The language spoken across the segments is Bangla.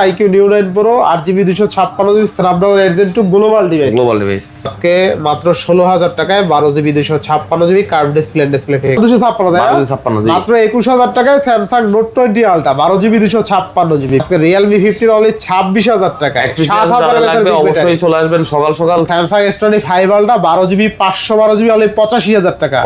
IQ new 9 pro 8GB 256GB Snapdragon agent 2 global device আজকে মাত্র 16000 টাকায় 12GB 256GB কার্ভ ডিসপ্লে 256 মাত্র 21000 টাকায় Samsung note 20 ultra 12GB 256GB আজকে রিয়েলমি 15 অনলি 26000 টাকা 7000 লাগবে অবশ্যই চলে আসবেন সকাল সকাল। Samsung S25 ultra 12GB 512GB only 85000 টাকা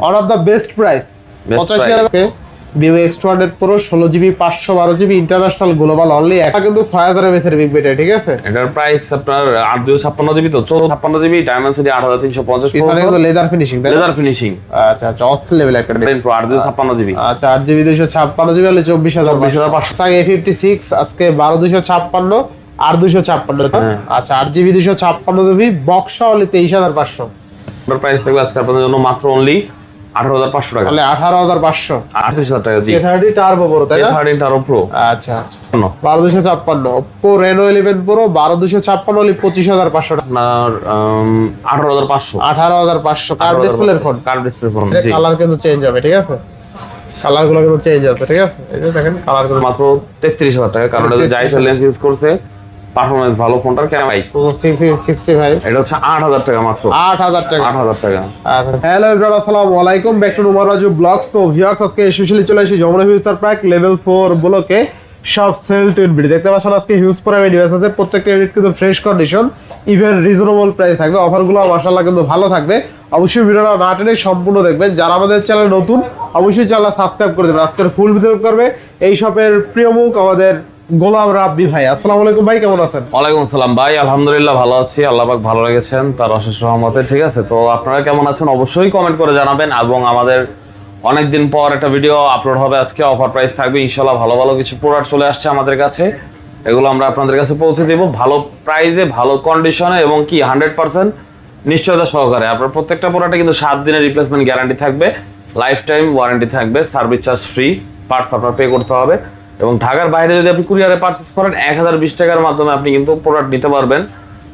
one of the best price 85000 Vivo X200 Pro 16GB 512GB international global only এটা কিন্তু 6000 mAh এর বিগ ব্যাটারি ঠিক আছে। এটার প্রাইস আপনার 856GB তো 456GB ডায়মেনসিটি 8350 এখানে কিন্তু লেদার ফিনিশিং আচ্ছা অস্থির লেভেল একটা Pro 856GB আচ্ছা 8GB 256GB হলে 24500 Samsung A56 আজকে 12256 আর 256 আচ্ছা 8GB 256GB বক্স হলে 23500 এটার প্রাইস থাকবে আজকে আপনাদের জন্য মাত্র অনলি 18500 টাকা তাহলে 18500 38000 টাকা জি A30 টার্বো প্রো তাই না A30 টার্বো প্রো আচ্ছা 12256 Oppo Reno 11 Pro 12256 হলে 25500 টাকা আপনার 18500 কার্ভ ডিসপ্লে ফোন জি কালার কিন্তু চেঞ্জ হবে ঠিক আছে কালার গুলো কিন্তু চেঞ্জ আছে ঠিক আছে এই যে দেখেন কালার গুলো মাত্র 33000 টাকা কারণ এটা জাইসেল লেন্স ইউজ করছে পারফরম্যান্স ভালো ফোনটার ক্যামেরা 65 এটা হচ্ছে 8000 টাকা মাত্র 8000 টাকা হ্যালো এভরিওয়ান আসসালামু আলাইকুম back to Umar Raju vlogs. তো ভিউয়ার্স আজকে স্পেশালি চলে আসি যমুনা ফিউচার পার্ক লেভেল 4 ব্লকে সব সেল টু ইনভিট দেখতে পাচ্ছেন আজকে হিউজ পরিমাণে ডিভাইস আছে প্রত্যেকটা ইউনিট কিন্তু fresh condition even reasonable price থাকবে অফারগুলো মাশাআল্লাহ কিন্তু ভালো থাকবে। অবশ্যই ভিডিওটা না টেনে সম্পূর্ণ দেখবেন। যারা আমাদের চ্যানেল নতুন অবশ্যই চ্যানেল সাবস্ক্রাইব করে দেবেন। আজকের ফুল ভিডিও করবে এই শপের প্রিয় মুখ আমাদের গোলাম রাব্বি ভাই। আসসালামু আলাইকুম ভাই, কেমন আছেন? ওয়ালাইকুম আসসালাম ভাই, আলহামদুলিল্লাহ ভালো আছি, আল্লাহ পাক ভালো রেখেছেন তার অশেষ রহমতে। ঠিক আছে, তো আপনারা কেমন আছেন অবশ্যই কমেন্ট করে জানাবেন। এবং আমাদের অনেকদিন পর একটা ভিডিও আপলোড হবে আজকে, অফার প্রাইস থাকবে ইনশাআল্লাহ। ভালো ভালো কিছু প্রোডাক্ট চলে আসছে আমাদের কাছে, এগুলো আমরা আপনাদের কাছে পৌঁছে দেব ভালো প্রাইসে ভালো কন্ডিশনে এবং কি 100% নিশ্চয়তা সহকারে। আপনার প্রত্যেকটা প্রোডাক্টে কিন্তু 7 দিনের রিপ্লেসমেন্ট গ্যারান্টি থাকবে, লাইফ টাইম ওয়ারেন্টি থাকবে, সার্ভিস চার্জ ফ্রি, পার্টস আপনার পে করতে হবে। এবং ঢাকার বাইরে যদি আপনি কুরিয়ারে পারচেস করেন 1020 টাকার মাধ্যমে আপনি কিন্তু প্রোডাক্ট নিতে পারবেন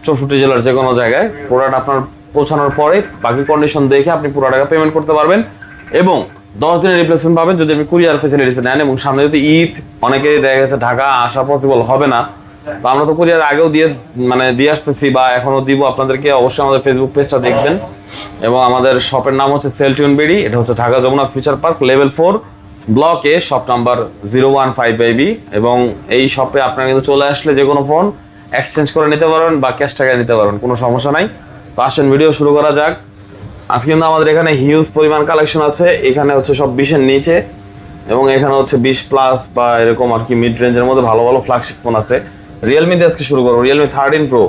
64 জেলার যে কোনো জায়গায়। প্রোডাক্ট আপনার পৌঁছানোর পরে বাকি কন্ডিশন দেখে আপনি পুরো টাকা পেমেন্ট করতে পারবেন এবং 10 দিনের রিপ্লেসমেন্ট পাবেন যদি আপনি কুরিয়ার ফ্যাসিলিটিস নেন। এবং সামনে যদি ঈদ, অনেকেই দেখা গেছে ঢাকা আসা পসিবল হবে না, তো আমরা তো কুরিয়ার আগেও দিয়ে আসতেছি বা এখনো দিব আপনাদেরকে। অবশ্যই আমাদের ফেসবুক পেজটা দেখবেন এবং আমাদের শপের নাম হচ্ছে সেল টু ইনভিট। এটা হচ্ছে Dhaka Jamuna future park level 4 ব্লকে, শপ নাম্বার 015 বেবি। এবং এই শপে আপনারা কিন্তু চলে আসলে যে কোনো ফোন এক্সচেঞ্জ করে নিতে পারবেন বা ক্যাশ টাকায় নিতে পারবেন, কোনো সমস্যা নাই। তো আসেন ভিডিও শুরু করা যাক। আজকে কিন্তু আমাদের এখানে হিউজ পরিমাণ কালেকশন আছে। এখানে হচ্ছে সব 20-এর নিচে এবং এখানে হচ্ছে 20+ বা এরকম আর কি মিড রেঞ্জের মধ্যে ভালো ভালো ফ্ল্যাগশিপ ফোন আছে। রিয়েলমি দিয়ে আজকে শুরু করবো, রিয়েলমি 13 প্রো।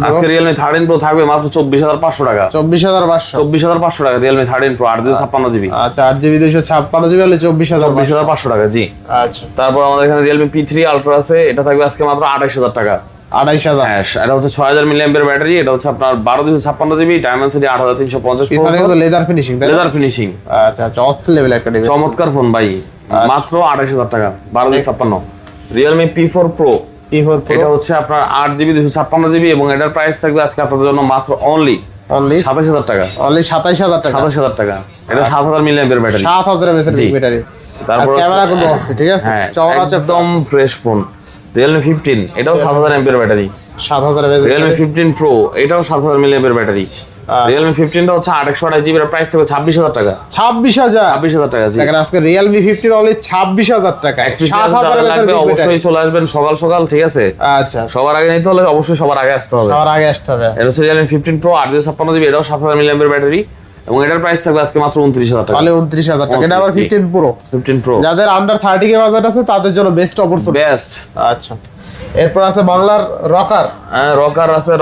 আজকে রিয়েলমি 13 প্রো থাকবে মাত্র 24500 টাকা। 24500 টাকা রিয়েলমি 13 প্রো 856GB। আচ্ছা 8GB 256GB হলে 24500 টাকা জি। আচ্ছা তারপর আমাদের এখানে রিয়েলমি P3 আলট্রা আছে, এটা থাকবে আজকে মাত্র 28000 টাকা। 28000 হ্যাঁ, এটা হচ্ছে 6000 mAh ব্যাটারি। এটা হচ্ছে আপনার 12256GB ডায়মেনসিটি 8350। এখানে কিন্তু লেদার ফিনিশিং আচ্ছা অস্থির লেভেল একটা ডিভাইস, চমৎকার ফোন ভাই, মাত্র 28000 টাকা 12256। রিয়েলমি P4 প্রো, এটা হচ্ছে আপনার 8GB 256GB এবং এটার প্রাইস থাকবে আজকে আপনাদের জন্য মাত্র অনলি 27000 টাকা। অনলি 27000 টাকা। এটা 7000 mAh ব্যাটারি, 7000 mAh ব্যাটারি। তারপর ক্যামেরা কিন্তু অস্থির ঠিক আছে, চওড়া একদম ফ্রেশ ফোন। রিয়েলমি 15, এটাও 7000 mAh battery, 7000 mAh। Realme 15 pro, এটাও 7000 mAh ব্যাটারি। রিয়েলমি 15 টা হচ্ছে 828GB, এর প্রাইস থাকবে 26000 টাকা। 26000 টাকা জি। দেখেন আজকে রিয়েলমি 15 অনলি 26000 টাকা। 7000 লাগবে অবশ্যই চলে আসবেন সকাল সকাল ঠিক আছে। আচ্ছা সবার আগে নিতে হলে অবশ্যই সবার আগে আসতে হবে। এটা হচ্ছে রিয়েলমি 15 প্রো 856GB, এটাও 7000 mAh ব্যাটারি এবং এটার প্রাইস থাকবে আজকে মাত্র 29000 টাকা। তাহলে 29000 টাকা। এটা আবার 15 প্রো। যাদের আন্ডার 30k বাজেট আছে তাদের জন্য বেস্ট অপরচুনিটি, বেস্ট। আচ্ছা এরপর আছে বাংলার রকার আছে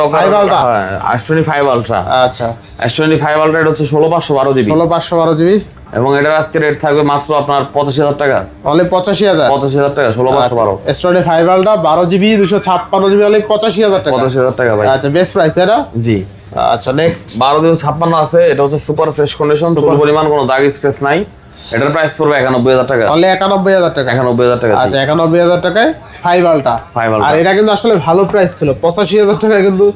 S25 আলট্রা। আচ্ছা S25 আলট্রা, এটা হচ্ছে 16512GB এবং এটার আজকে রেট থাকবে মাত্র আপনার 85000 টাকা। অনলি 85000 টাকা 16512 S25 ultra 12GB 256GB only 85000 টাকা। 85000 টাকা ভাই। আচ্ছা বেস্ট প্রাইস তাই না জি। আচ্ছা নেক্সট 12256 আছে, এটা হচ্ছে সুপার ফ্রেশ কন্ডিশন, চুল পরিমাণ কোনো দাগ স্ক্র্যাচ নাই এটার প্রাইস পড়বে 91000 টাকা। অনলি 91000 টাকা। 91000 টাকা। আচ্ছা 91000 টাকায় 5 আলটা। আর এটা কিন্তু আসলে ভালো প্রাইস ছিল, 85000 টাকা কিন্তু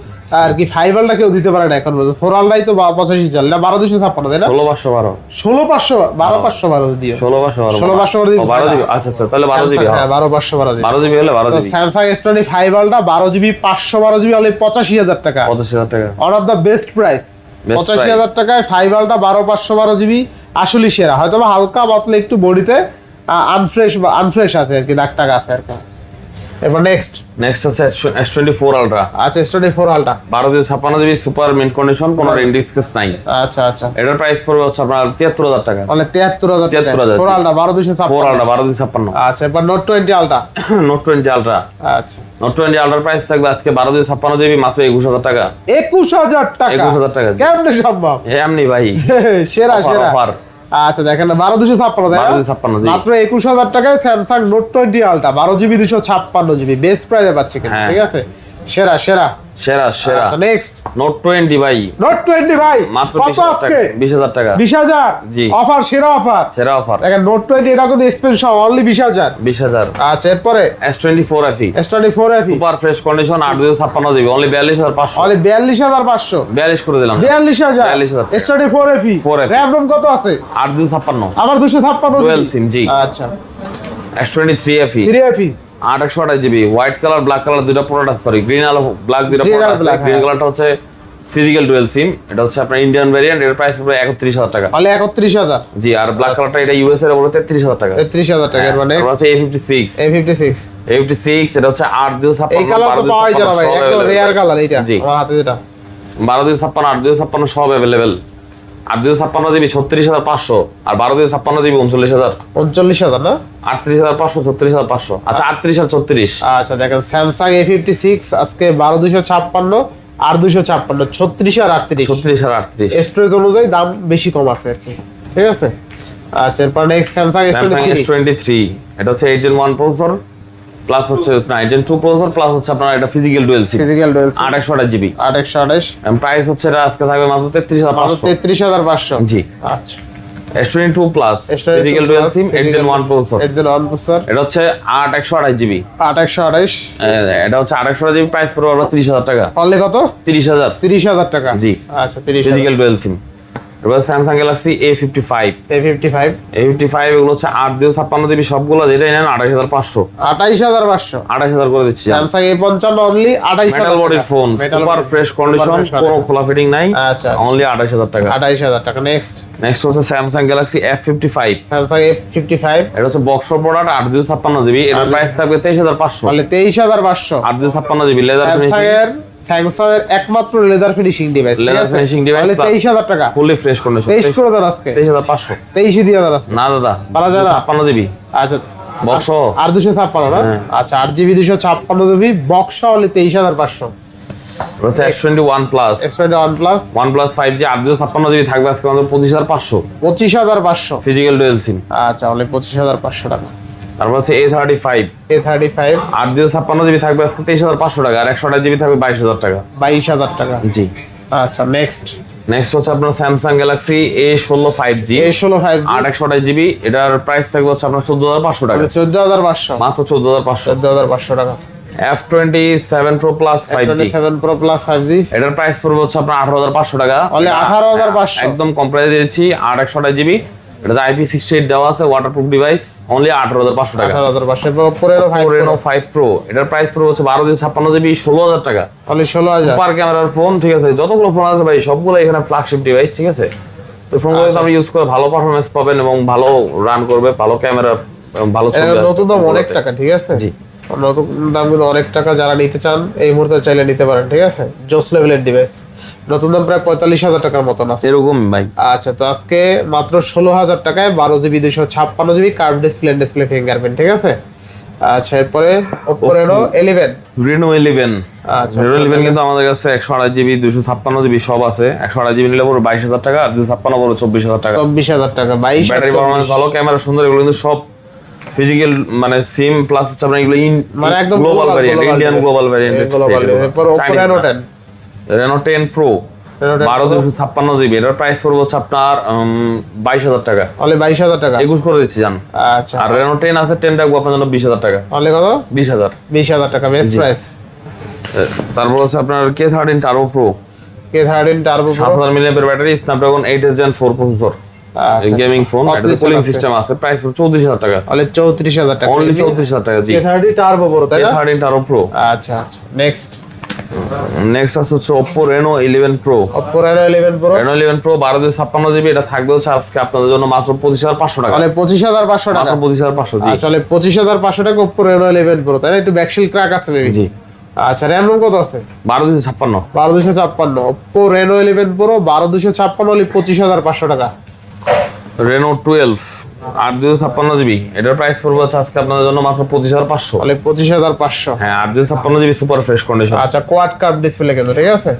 আর কি 5 আলটা কেউ দিতে পারে না এখন পর্যন্ত। 4 আলটাই তো 85 চল না, 12256 তাই না? 16512 16512 দিও। 16512 দিও। 12 জিবি। আচ্ছা আচ্ছা, তাহলে 12 জিবি। হ্যাঁ 12512 দিও। 12 জিবি হলে 12 জিবি। স্যামসাং S25 আলটা 12 জিবি 512 জিবি অনলি 85000 টাকা। 85000 টাকা। One of the best price. 85000 টাকায় 5 আলটা 12512 জিবি আসলে সেরা। হয়তো বা হালকা পাতলা একটু বডিতে আনফ্রেশ আছে আর কি, দাগ টাগ আছে আর কি। এবার নেক্সট আছে S24 আলট্রা। আচ্ছা S24 ultra 1256 GB super mint condition, কোনো রেন্ডিং স্কেচ নাই। আচ্ছা আচ্ছা, এটার প্রাইস পড়বে হচ্ছে আপনার 73000 টাকা। মানে 73000 টাকা। 4 আলট্রা 12256। 4 আলট্রা 12256। আচ্ছা এবার নোট 20 আলট্রা। Note 20 ultra. আচ্ছা নোট 20 আলট্রার প্রাইস থাকবে আজকে 12256 জিবি মাত্র 21000 টাকা। 21000 টাকা। 21000 টাকা। কেমনে সম্ভব? এমনি ভাই, সেরা সেরা অফার। আচ্ছা দেখেন না 12256 তাই না? 12256 জি। মাত্র 21000 টাকায় Samsung note 20 ultra 12 GB 256 GB best প্রাইসে পাচ্ছি কিন্তু, ঠিক আছে? সেরা সেরা সেরা সেরা। আচ্ছা নেক্সট নোট 20 ভাই, নোট 20 ভাই মাত্র কত 20000 টাকা। আজকে? 20000 টাকা। 20000 জি। অফার, সেরা অফার, সেরা অফার। দেখেন নোট 20 এটা কিন্তু এক্সপেনশন অনলি 20000। 20000। আচ্ছা এরপরে S24 FE S24 FE super fresh condition 856 GB only 42500। Only 42500। 42 করে দিলাম। 42000 42,000 S24 FE 4FE RAM ROM কত আছে? 856। আবার 256 ডুয়াল সিম জি। আচ্ছা S23 FE 3FE 828 GB white colour black colour দুটো প্রোডাক্ট আছে, সরি গ্রিন আর ব্ল্যাক দুটো Green আর প্রোডাক্ট আছে। black, গ্রিন হ্যাঁ। কালারটা হচ্ছে ফিজিক্যাল ডুয়াল সিম, এটা হচ্ছে আপনার ইন্ডিয়ান ভেরিয়েন্ট, এর প্রাইস পড়বে 31000 টাকা। অনলি 31000। জি। আর ব্ল্যাক কালারটা এটা ইউএস এর বলতে 33000 টাকা। 33000 টাকা। এর মানে তারপর আছে A56 A56 এটা হচ্ছে 826 এই কালার তো পাওয়াই যায় না ভাই, একদম রেয়ার কালার এইটা জি। আমার হাতে যেটা 1256 826 সব अवेलेबल। 856 জিবি 36500 আর 1256 জিবি 39000। 39000 না 38500 36500। আচ্ছা 38 আর 34। আচ্ছা দেখেন স্যামসাং A56 আজকে 12256 আর 256 36 আর 38 36 আর 38। স্টোরেজ অনুযায়ী দাম বেশি কম আছে আর কি, ঠিক আছে? আচ্ছা এরপর নেক্সট স্যামসাং S23 এটা হচ্ছে 8 Gen 1 প্রসেসর প্লাস হচ্ছে 9 Gen 2 প্রসেসর প্লাস হচ্ছে আপনার এটা physical dual SIM physical dual 828 GB 828 and price হচ্ছে এটা আজকে থাকবে মাত্র 33500। 33500 জি। আচ্ছা S22 প্লাস ফিজিক্যাল ডুয়াল সিম 8 Gen 1 প্রসেসর 8 Gen 1 প্রসেসর এটা হচ্ছে 8128 জিবি 8128 এটা হচ্ছে 8128 জিবি প্রাইস পড়বে আপনার 30000 টাকা। অনলি কত? 30000। 30000 টাকা। জি। আচ্ছা 30000 ফিজিক্যাল ডুয়াল সিম। এবার স্যামসাং গ্যালাক্সি A55 এগুলো হচ্ছে 826 জিবি সবগুলো যেটাই নেন 28500। 28500 করে দিচ্ছি। Samsung A55 only 28000 metal body phone super fresh condition, কোনো খোলা ফিটিং নাই। আচ্ছা অনলি 28000 টাকা। 28000 টাকা। নেক্সট হচ্ছে Samsung Galaxy F55 Samsung F55 এটা হচ্ছে বক্সর প্রোডাক্ট 856 জিবি এর প্রাইস থাকবে 23500। Only 23500। 856 GB leather finishing Samsung এর একমাত্র leather finishing device, leather finishing device only 23000 টাকা। ফুলি ফ্রেশ কন্ডিশন 23 করে দাও আজকে 23500। 23 দিয়ে দাও আজকে না দাদা পারা যায় না। 56 জিবি আচ্ছা বক্স আর 256 না হ্যাঁ। আচ্ছা 8GB 256 জিবি বক্স অনলি 23500। হচ্ছে S21 plus S21 plus OnePlus 5G 856 GB থাকবে আজকে আমাদের 25500। 25500 ফিজিক্যাল ডুয়াল সিম। আচ্ছা অনলি 25500 টাকা। তারপর হচ্ছে A35 A35 826 জিবি থাকবে আজকে 23500 টাকা আর 128 জিবি থাকবে 22000 টাকা। 22000 টাকা। জি। আচ্ছা নেক্সট হচ্ছে আপনার Samsung Galaxy A16 5G A16 5G 828 GB এটার প্রাইস থাকবে হচ্ছে আপনার 14500 টাকা। 14500 মাত্র 14500। 14500 টাকা। F27 Pro Plus 5G 27 Pro Plus 5G এটার প্রাইস পড়বে হচ্ছে আপনার 18500 টাকা। অনলি 18500 একদম কম প্রাইসে দিয়েছি 828 জিবি এটা IP68 দেওয়া আছে ওয়াটারপ্রুফ ডিভাইস অনলি 18500 টাকা। 18500 Reno 5 Pro এটার প্রাইস পড়বে হচ্ছে 1256 জিবি 16000 টাকা। অনলি 16000 সুপার ক্যামেরার ফোন, ঠিক আছে? যতগুলো ফোন আছে ভাই সবগুলো এখানে ফ্ল্যাগশিপ ডিভাইস, ঠিক আছে? তো ফোনগুলো আপনি ইউজ করে ভালো পারফরম্যান্স পাবেন এবং ভালো রান করবে, ভালো ক্যামেরা এবং ভালো ছবি আসবে। নতুন দাম অনেক টাকা, ঠিক আছে? জি। নতুন দাম কিন্তু অনেক টাকা, যারা নিতে চান এই মুহূর্তে চাইলে নিতে পারেন, ঠিক আছে? জোস লেভেলের ডিভাইস নতুন দাম প্রায় 45000 টাকার মতন আছে এরকম ভাই। আচ্ছা তো আজকে মাত্র 16000 টাকায় 12GB 256GB curve display fingerprint, ঠিক আছে? আচ্ছা এরপরে Oppo Reno 11 আচ্ছা Reno 11 কিন্তু আমাদের কাছে 128 জিবি 256 জিবি সব আছে। 128 জিবি নিলে পুরো 22000 টাকা আর 256 পুরো 24000 টাকা। 24000 টাকা 22 ব্যাটারি পারফরম্যান্স ভালো, ক্যামেরা সুন্দর, এগুলো কিন্তু সব ফিজিক্যাল মানে সিম প্লাস হচ্ছে আপনার এগুলো মানে একদম global variant, Indian global variant. এরপর Oppo Reno 10 Reno 10 Pro 12256 GB, এটার প্রাইস পড়বে হচ্ছে আপনার 22000 টাকা। অনলি 22000 টাকা। 21 করে দিচ্ছি জান। আচ্ছা। আর রেনো 10 আছে, 10 রাখবো আপনার জন্য 20000 টাকা। অনলি কত? 20000। 20000 টাকা বেস্ট প্রাইস। তারপর হচ্ছে আপনার K13 turbo pro, K13 turbo pro 7000 milliampere battery, Snapdragon 8 Gen 4 processor, gaming phone, এটাতে কুলিং সিস্টেম আছে, প্রাইস হচ্ছে 34000 টাকা। অনলি 34000 টাকা। অনলি 34000 টাকা। জি, K13 টার্বো প্রো তাই না? K13 turbo pro. আচ্ছা আচ্ছা। নেক্সট আছে হচ্ছে Oppo Reno 11 Pro। Oppo Reno 11 Pro, Reno 11 Pro 12256 GB, এটা থাকবে হচ্ছে আজকে আপনাদের জন্য মাত্র 25500 টাকা। মানে 25500 টাকা। মাত্র 25500। জি, আসলে 25500 টাকা Oppo Reno 11 Pro তাই না? একটু ব্যাকশিল ক্র্যাক আছে মেবি। জি। আচ্ছা, RAM ROM কত আছে? 12256। 12256 Oppo Reno 11 Pro 12256 অনলি 25500 টাকা। Reno 12 856 জিবি, এটার প্রাইস পড়বে হচ্ছে আজকে আপনাদের জন্য মাত্র 25500। অনলি 25500। হ্যাঁ, 856 জিবি সুপার ফ্রেশ কন্ডিশন। আচ্ছা, কোয়াড কার্ভ ডিসপ্লে কিন্তু ঠিক আছে।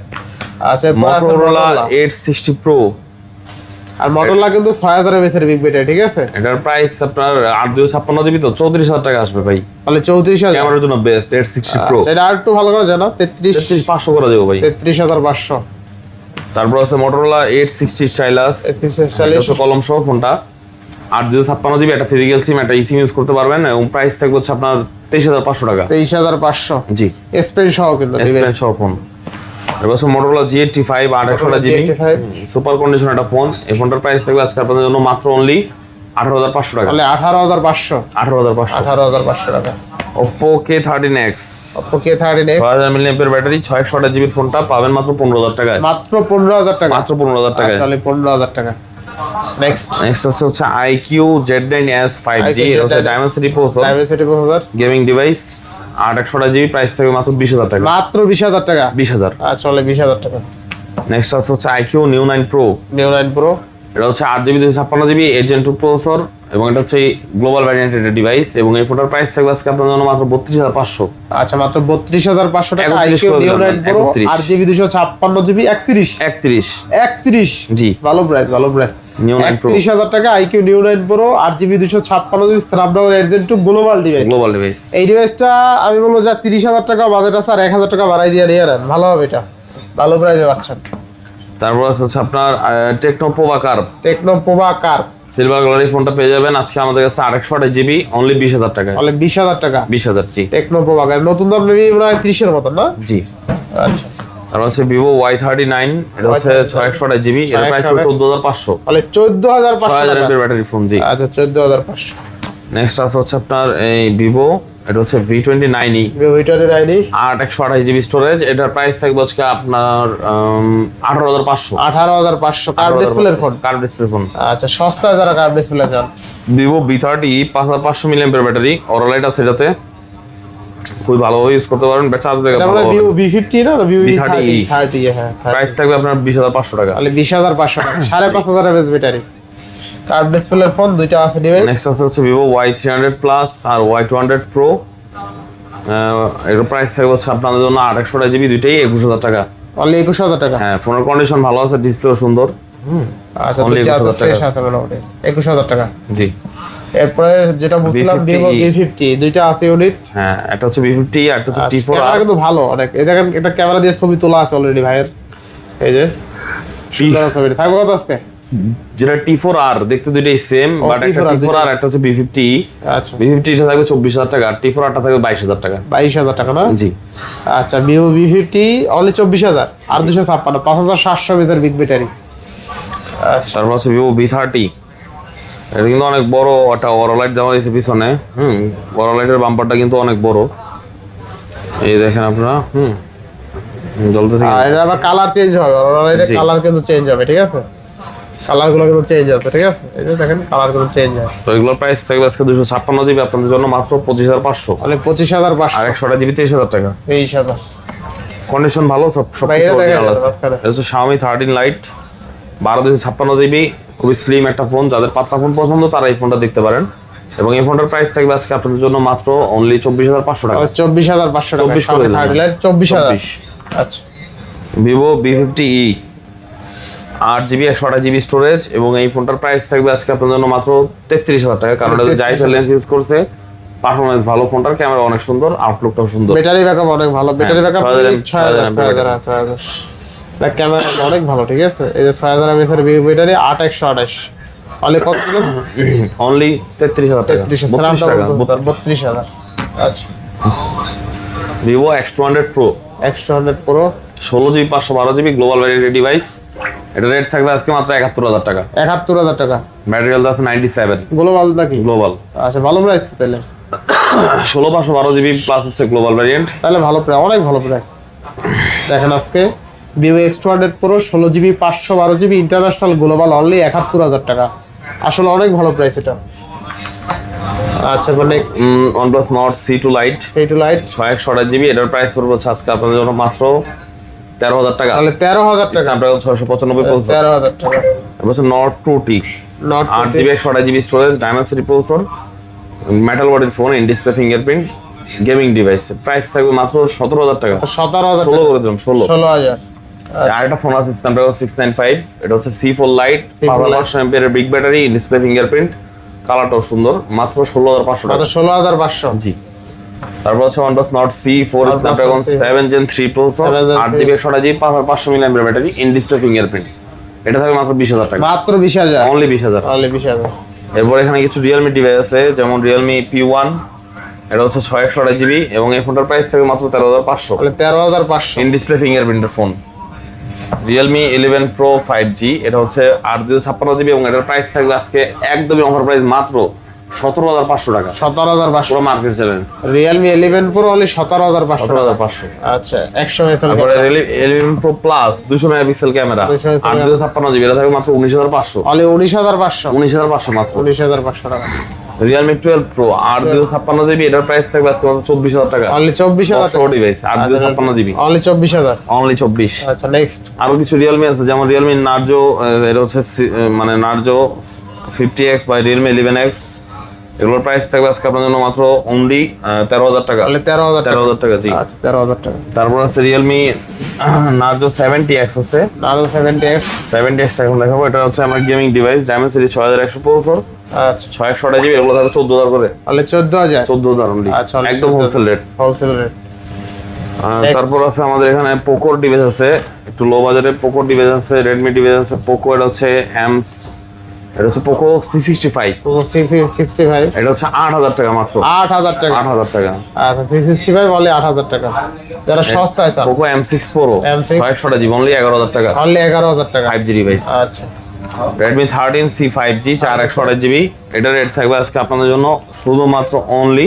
আচ্ছা, Motorola 860 Pro, আর Motorola কিন্তু 6000 mAh এর বিগ ব্যাটারি ঠিক আছে। এটার প্রাইস আপনার 856 জিবি তো 34000 টাকা আসবে ভাই। তাহলে 34000। ক্যামেরার জন্য বেস্ট 860 Pro। এটা আর একটু ভালো করে জানো 33500 করে দেবো ভাই। 33500। তারপর আছে Motorola 860 Stylus, এটা হচ্ছে কলম সহ ফোনটা, 856 জিবি, একটা ফিজিক্যাল সিম, একটা ইসিম ইউজ করতে পারবেন, এবং প্রাইস থাকবে হচ্ছে আপনার 23500 টাকা। 23500। জি, এস পেন সহ কিন্তু S Pen সহ ফোন। এবার হচ্ছে Motorola G85 828 GB, super condition একটা ফোন। এই ফোনটার প্রাইস থাকবে আজকে আপনাদের জন্য মাত্র অনলি 18500 টাকা। তাহলে 18500। 18500। 18500 টাকা। Oppo K13X, Oppo K13X 6000 milliampere battery, 628 জিবির ফোনটা পাবেন মাত্র 15000 টাকায়। মাত্র 15000 টাকা। মাত্র 15000 টাকায়। তাহলে 15000 টাকা। নেক্সট আছে হচ্ছে IQ Z9s 5G, এটা হচ্ছে Dimensity processor, Dimensity processor, gaming device, 828 GB, price থাকবে মাত্র 20000 টাকা। মাত্র 20000 টাকা। 20000। আচ্ছা, তাহলে 20000 টাকা। নেক্সট আছে হচ্ছে IQ Neo 9 Pro, Neo 9 Pro, এটা হচ্ছে 8GB 256 জিবি 8 Gen 2 প্রসেসর, এবং এটা হচ্ছে গ্লোবাল ভ্যারিয়েন্টেড ডিভাইস, এবং এই ফোনটার প্রাইস থাকবে আজকে আপনাদের জন্য মাত্র 32500। আচ্ছা, মাত্র 32500 টাকা। 31 IQ করে Neo 9 Pro 31। 8GB 256GB 31। 31। জি, ভালো প্রাইস, ভালো প্রাইস। Neo 9 Pro 31000 টাকা IQ Neo 9 Pro 8GB 256GB Snapdragon 8 Gen 2 global device. Global device. এই ডিভাইসটা আমি বলবো যে 30000 টাকা বাজেট আছে, আর 1000 টাকা বাড়াই দিয়ে নিয়ে নেন, ভালো হবে। এটা ভালো প্রাইসে পাচ্ছেন। তারপর হচ্ছে আপনার techno Pova curve, techno Pova curve silver colour ফোনটা পেয়ে যাবেন আজকে আমাদের কাছে 828 জিবি অনলি 20000 টাকা। তাহলে 20000 টাকা। 20000। জি, টেকনো পোভা কার্ভ নতুন দাম নেবি মনে হয় 30 এর মতন না? জি। আচ্ছা, আর হচ্ছে Vivo Y39, এটা হচ্ছে 628 জিবি, এর প্রাইস হচ্ছে 14500। তাহলে 14500 6000 টাকা। MAh battery phone. জি, আচ্ছা, 14500। নেক্সট আছে হচ্ছে আপনার এই Vivo, এটা হচ্ছে V29e, ভিভোটারের আইডি 8 জিবি স্টোরেজ, এটার প্রাইস থাকবে আজকে আপনার 18500। 18500 কার্ভ ডিসপ্লের ফোন। Curve display phone. আচ্ছা, সস্তায় যারা কার্ভ ডিসপ্লে চান। Vivo V30 5500 মিলিঅ্যাম্পিয়ার ব্যাটারি, অরলাইট আছে এটাতে, খুবই ভালোভাবে ইউজ করতে পারবেন, চার্জ দেখে এটা ভালো মানে হবে। Vivo V50 না V30e 30 হ্যাঁ। প্রাইস থাকবে আপনার 20500 টাকা। তাহলে 20500 টাকা। 5500 এমএএইচ ব্যাটারি, কার্ভ ডিসপ্লের ফোন, দুইটা আছে ডিভাইস। নেক্সট আছে হচ্ছে Vivo Y300 প্লাস আর Y200 Pro, এর প্রাইস থাকবে হচ্ছে আপনাদের জন্য 828 জিবি, দুইটাই 21000 টাকা। অনলি 21000 টাকা। হ্যাঁ, ফোনের কন্ডিশন ভালো আছে, ডিসপ্লেও সুন্দর। আচ্ছা, only 21000 টাকা। ফ্রেশ আছে মোটামুটি 21000 টাকা। জি, এরপরে যেটা বুঝলাম Vivo V50, দুইটা আছে ইউনিট। হ্যাঁ, একটা হচ্ছে V50 আর একটা হচ্ছে T4R। ক্যামেরা কিন্তু ভালো অনেক। এই দেখেন, এটা ক্যামেরা দিয়ে ছবি তোলা আছে অলরেডি ভাইয়ের, এই যে সুন্দর ছবি। থাকবে কত আজকে? যেটা T4R দেখতে দুইটাই সেম, বাট একটা T4R একটা হচ্ছে V50। আচ্ছা, V50 এটা থাকবে 24000 টাকা, আর T4R টা থাকবে 22000 টাকা। 22000 টাকা না? জি। আচ্ছা, Vivo V50 অনলি 24000 আর 256 5700 mAh বিগ ব্যাটারি। আচ্ছা, তারপর হচ্ছে Vivo V30, এটা কিন্তু অনেক বড় একটা ওয়ারলাইট দেওয়া হয়েছে পিছনে। ওয়ারলাইটের বাম্পারটা কিন্তু অনেক বড়, এই দেখেন আপনারা। জ্বলতেছে। আর এটা আবার কালার চেঞ্জ হবে, অলরেডি কালার কিন্তু চেঞ্জ হবে, ঠিক আছে? কালারগুলো কিন্তু চেঞ্জ হবে, ঠিক আছে? এই যে দেখেন কালারগুলো চেঞ্জ হয়। তো এগুলোর প্রাইস থাকবে আজকে 256 জিবি আপনাদের জন্য মাত্র 25500। তাহলে 25500 আর 128 জিবি 23000 টাকা। এই হিসাবে কন্ডিশন ভালো, সব কিছু অরিজিনাল আছে। এটা হচ্ছে Xiaomi 13 Lite 12256 জিবি, খুবই স্লিম একটা ফোন। যাদের পাতলা ফোন পছন্দ তারা এই ফোনটা দেখতে পারেন, এবং এই ফোনটার প্রাইস থাকবে আজকে আপনাদের জন্য মাত্র অনলি 24500 টাকা। 24500 টাকা। 24 করে দিলাম। 24000। আচ্ছা, Vivo V50e 8GB 128 GB storage, এবং এই ফোনটার প্রাইস থাকবে আজকে আপনাদের জন্য মাত্র 33000 টাকা। কারণ এটা জাইফাই লেন্স ইউজ করছে, পারফরম্যান্স ভালো, ফোনটার ক্যামেরা অনেক সুন্দর, আউটলুকটাও সুন্দর, ব্যাটারি ব্যাকআপ অনেক ভালো। ব্যাটারি ব্যাকআপ 6000 6000 আছে। ব্যাক ক্যামেরা অনেক ভালো, ঠিক আছে। এই যে 6000 mAh এর ব্যাটারি 8128 অনলি কত ছিল? অনলি 33000 টাকা, 32 টাকা, 32000। আচ্ছা, Vivo X200 Pro, X200 Pro 16GB 512GB global validity device. এটা রেট থাকবে আজকে মাত্র 71000 টাকা। 71000 টাকা। ব্যাটারি হেলথ আছে 97, গ্লোবাল নাকি? গ্লোবাল। আচ্ছা, ভালো প্রাইস তো তাহলে। 16512GB প্লাস হচ্ছে গ্লোবাল ভ্যারিয়েন্ট। তাহলে ভালো প্রাইস, অনেক ভালো প্রাইস। দেখেন আজকে Vivo X200 Pro 16GB 512GB international global only 71000 টাকা। আসলে অনেক ভালো প্রাইস এটা। আচ্ছা, next OnePlus Nord C2 Lite, C2 Lite 6128GB। এটার প্রাইস পড়বে হচ্ছে আজকে আপনাদের জন্য মাত্র 13000 টাকা। তাহলে 13000 টাকা। Snapdragon 695 processor. 13000 টাকা। এবার হচ্ছে Nord 2T, নট 8GB 128GB storage, Dimensity processor, metal বডির phone, in display fingerprint, gaming device. Price থাকবে মাত্র 17000 টাকা। 17000 16 করে দিলাম, 16000। আর একটা ফোন আছে Snapdragon 695, এটা হচ্ছে C4 Lite, C4 5000 mAh এর বিগ ব্যাটারি, ডিসপ্লে ফিঙ্গারপ্রিন্ট, কালারটাও সুন্দর, মাত্র 16500 টাকা। 16500। জি। তারপর হচ্ছে OnePlus Nord C4 Snapdragon 7 Gen 3 processor, 8GB 128GB 5500 mAh battery, in display fingerprint. এটা থাকবে মাত্র 20000 টাকা। মাত্র 20000। অনলি 20000। অনলি 20000। এরপর এখানে কিছু Realme ডিভাইস আছে, যেমন Realme P1, এটা হচ্ছে 6128GB এবং এই ফোনটার প্রাইস থাকবে মাত্র 13500। তাহলে 13500। ইন ডিসপ্লে ফিঙ্গারপ্রিন্টের ফোন। Realme 11 Pro 5G, এটা হচ্ছে 8GB এবং এটার প্রাইস থাকবে আজকে একদমই অফার প্রাইস মাত্র 17500 টাকা। 17500। পুরো market challenge. Realme 11 Pro only 17500। 17500। আচ্ছা, 100 mAh তারপরে Realme 11 Pro Plus 200 megapixel camera, 8GB এটা থাকবে মাত্র 19500। অনলি 19500। 19500 মাত্র। 19500 টাকা। Realme 12 Pro 8GB এটার প্রাইস থাকবে আজকে মাত্র 24000 টাকা। অনলি 24000 টাকা ডিভাইস 8GB অনলি 24000। অনলি 24। আচ্ছা, নেক্সট আরো কিছু Realme আছে, যেমন Realme Narzo, এটা হচ্ছে মানে Narzo 50X বা Realme 11X, এগুলোর প্রাইস থাকবে আজকে আপনার জন্য মাত্র অনলি 13000 টাকা। অনলি 13000 টাকা। জি। আচ্ছা, 13000 টাকা। তারপর আছে Realme Narzo 70X আছে, Narzo 70X 70X টা এখন দেখাবো। এটা হচ্ছে আমার গেমিং ডিভাইস, Dimensity 6100 প্রসেসর, আচ্ছা, 6128GB, এগুলো থাকবে 14000 করে। অনলি 14000। 14000 অনলি, আচ্ছা, only একদম 14,000 হোলসেল রেট। Wholesale rate. তারপর আছে আমাদের এখানে পোকোর ডিভাইস আছে, একটু লো বাজেটের পোকোর ডিভাইস আছে, রেডমি ডিভাইস আছে। পোকো, এটা হচ্ছে এটা হচ্ছে পোকো C65, Poco C65 এটা হচ্ছে 8000 টাকা মাত্র। 8000 টাকা। 8000 টাকা। আচ্ছা, C65 অনলি 8000 টাকা। যারা সস্তায় চান, Poco M6 Pro M6 6128GB only 11000 টাকা। অনলি 11000 টাকা। 5G device. আচ্ছা, Redmi 13C 5G 4128GB, এটার রেট থাকবে আজকে আপনাদের জন্য শুধুমাত্র অনলি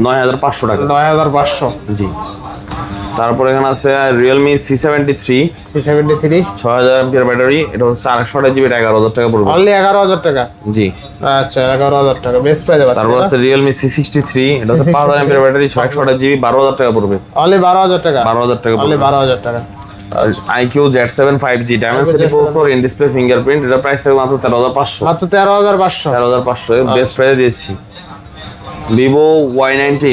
9500 টাকা। 9500। জি। তারপর এখানে আছে Realme C73 C73 6000 mAh battery, এটা হচ্ছে 4128GB, এটা 11000 টাকা পড়বে। অনলি 11000 টাকা। জি। আচ্ছা, 11000 টাকা বেস্ট প্রাইসে পাচ্ছেন। তারপর আছে Realme C63, এটা হচ্ছে 5000 mAh ব্যাটারি, 6128GB, 12000 টাকা পড়বে। অনলি 12000 টাকা। 12000 টাকা অনলি পড়বে। 12000 টাকা। IQ Z7 5G Dimensity processor, in display fingerprint, এটা প্রাইস থাকবে মাত্র 13500। মাত্র 13500। 13500 এর বেস্ট প্রাইসে দিয়েছি। Vivo Y19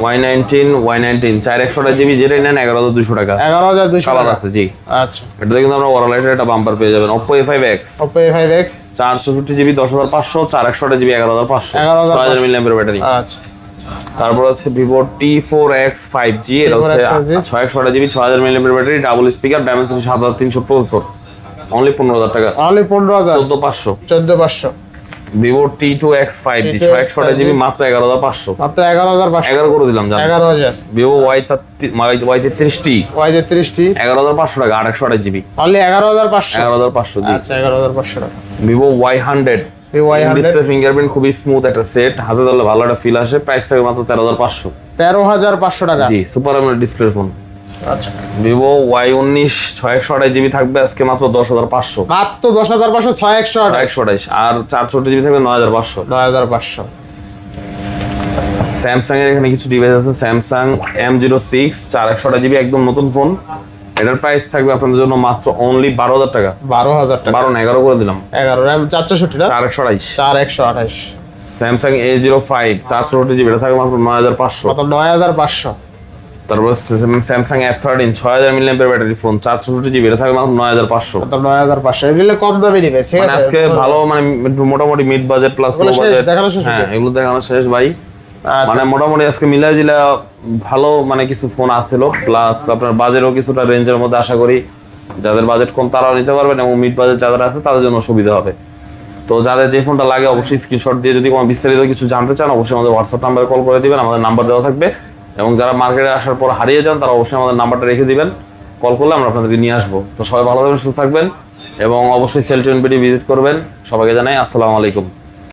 4128GB, যেটাই নেন 11200 টাকা। 11200 কালার টাকা আছে। জি। আচ্ছা, এটাতে কিন্তু আমরা ওরালাইটের একটা বাম্পার পেয়ে যাবেন। Oppo A5X Oppo A5X 464GB 10500, 4128GB 11500, 6000 mAh battery. আচ্ছা, তারপর আছে Vivo T4X 5G, এটা হচ্ছে 6128GB 6000 mAh battery, double speaker, Dimensity 7300 processor, only 15000 টাকা। Only 15000। 14500। 14500। Vivo T2X 5G 6128GB মাত্র 11500। মাত্র 11500। 11 করে দিলাম জান। 11000। Vivo Y33T Y33T 11500 টাকা, 828GB। অনলি 11500। 11500। জি। আচ্ছা, 11500 টাকা। Vivo Y100 Y100 display fingerprint, খুবই স্মুথ একটা সেট, হাতে ধরলে ভালো একটা ফিল আসে। প্রাইস থাকবে মাত্র 13500। 13500 টাকা। জি। Super AMOLED display phone. আচ্ছা, Vivo Y19 6128GB থাকবে আজকে মাত্র 10500। মাত্র 10500 6128। 128 আর 464GB থাকবে 9500। 9500। স্যামসাং এর এখানে কিছু ডিভাইস আছে, Samsung M06 4128GB, একদম নতুন ফোন, এটার প্রাইস থাকবে আপনাদের জন্য মাত্র অনলি 12000 টাকা। 12000 টাকা। 12 না 11 করে দিলাম। 11 RAM 464 না 4128। 4128। Samsung A05 464GB, এটা থাকবে মাত্র 9500। কত? 9500। তারপর Samsung F13 6000 mAh battery phone, 464GB, এটা থাকবে মাত্র 9500। কত? 9500। এগুলো কম দামি ডিভাইস, ঠিক মানে আছে। আজকে ভালো, মানে একটু মোটামুটি মিড বাজেট প্লাস লো এগুলো শেষ, বাজেট। দেখানো শেষ হ্যাঁ, নাকি? এগুলো দেখানো শেষ ভাই। মানে মোটামুটি আজকে মিলাই জিলা ভালো মানে কিছু ফোন আসছিল, প্লাস আপনার বাজেটও কিছুটা রেঞ্জের মধ্যে আশা করি যাদের বাজেট কম তারাও নিতে পারবেন এবং মিড বাজেট যাদের আছে তাদের জন্য সুবিধা হবে। তো যাদের যে ফোনটা লাগে অবশ্যই স্ক্রিনশট দিয়ে যদি কোনো বিস্তারিত কিছু জানতে চান অবশ্যই আমাদের হোয়াটসঅ্যাপ নাম্বারে কল করে দিবেন, আমাদের নাম্বার দেওয়া থাকবে। এবং যারা মার্কেটে আসার পর হারিয়ে যান তারা অবশ্যই আমাদের নাম্বারটা রেখে দিবেন, কল করলে আমরা আপনাদেরকে নিয়ে আসবো। তো সবাই ভালো থাকবেন, সুস্থ থাকবেন এবং অবশ্যই সেল টোয়েন্টি ভিজিট করবেন। সবাইকে জানাই আসসালামু আলাইকুম।